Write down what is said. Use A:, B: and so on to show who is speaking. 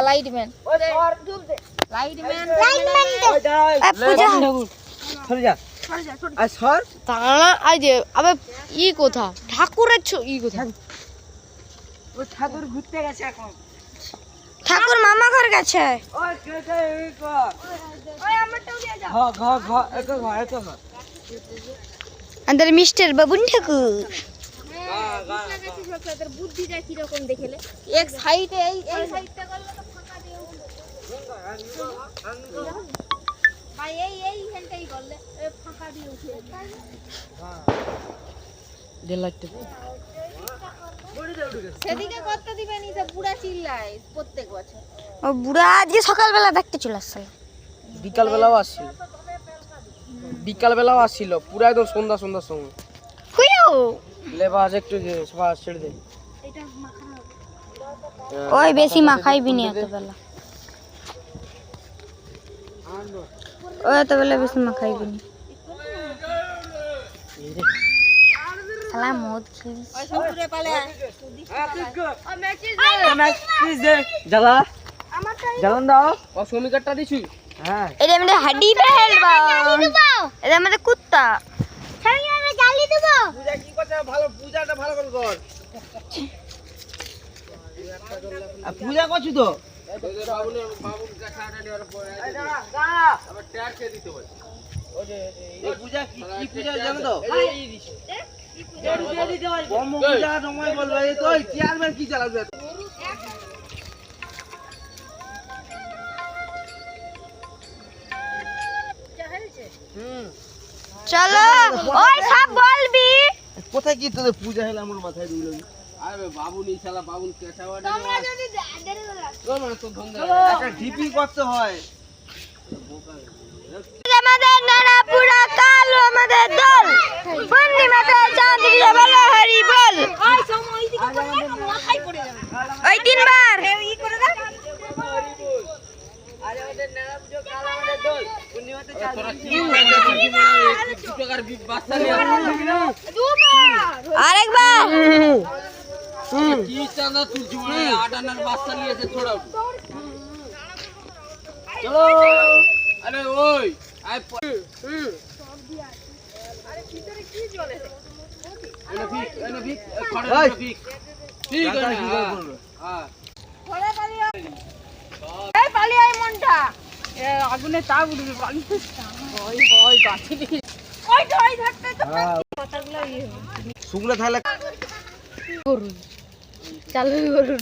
A: Lightman কোথা ঠাকুরের ই কোথা
B: ঠাকুর ঘুরতে গেছে এখন।
A: ঠাকুর মামা ঘর গেছে। আমাদের মিস্টার বাবুন ঠাকুর বুদ্ধিটা কিরকম দেখলে এক সাইডে এই সাইডটা করলে তো ফাঁকা দিয়ে ভাই এই হেনটাই করলে ফাঁকা দিয়ে উঠে সেদিকে করতে দিবেন এই যে বুড়া চিল্লায় প্রত্যেক বছর। ও বুড়া আজকে সকালবেলা দেখতে চলে আসছে,
B: বিকালবেলাও আসছিল পুরো একদম সন্ধ্যার সময়। লেবাস একটু ছেড়ে দে।
A: ওই বেশি মাখাইবি নি এত বেলা, ওই এত বেলা বেশি মাখাইবি নি। শালা মদ খেলিস
B: জ্বালান দাও ও শ্রমিকারটা দিছি। হ্যাঁ
A: এটা আমাদের হাডি ফেলবা, এটা আমাদের কুত্তা আমি জ্বালি দেব।
B: পূজা কি করছে ভালো, পূজাটা ভালো করে কর। পূজা করছি তো বাবুর দেখাটা নেওয়ার পরে আবার ট্যাগ খেয়ে দিতে হয়। ওই যে এই পূজা কি পূজা জানো তো? কি পূজা দিতে হয়? ব্রহ্ম পূজা সময় বলবা এই তো চেয়ারম্যান কি চালাবে?
A: চলো ওই সব বলবি
B: কোথায় কি তোদের পূজা হলো আমার মাথায় দিল। আরে বাবু নি শালা বাবুল কেটাওয়াটা তোমরা যদি দেরি করে তোমরা তো ধন্দা একটা ঢিপি করতে হয়।
A: আমাদের নানাপুরা কালো আমাদের দল বন্দি মাতা চাঁদি বলো হরি বল। ওই সময় দিকে মাথায় পড়ে যাবে ওই তিনবার ই করে দাও।
B: আরে আমাদের নানাপুরা কালো আমাদের দল বন্দি মাতা চাঁদি দুটাকার বাচ্চা নিয়ে
A: আরেকবার
B: কি চাঁদা তুলছি মানে 8 আনার বাচ্চা নিয়েছে ছোড়া। চলো আরে ওই আই আরে ভিতরে কি জ্বলে এনে ভিক খড়ে ভিক ঠিক আছে হ্যাঁ
A: খড়ে পালিয়ে এই পালিয়ে আই মনটা
B: এ আগুনে তা উঠবে পানি ওই ওই গাছি
A: ওই তো ওই ধরতে তো কথাগুলো ই হবে।
B: শুকনো থাকলে
A: করুন চালু করুন।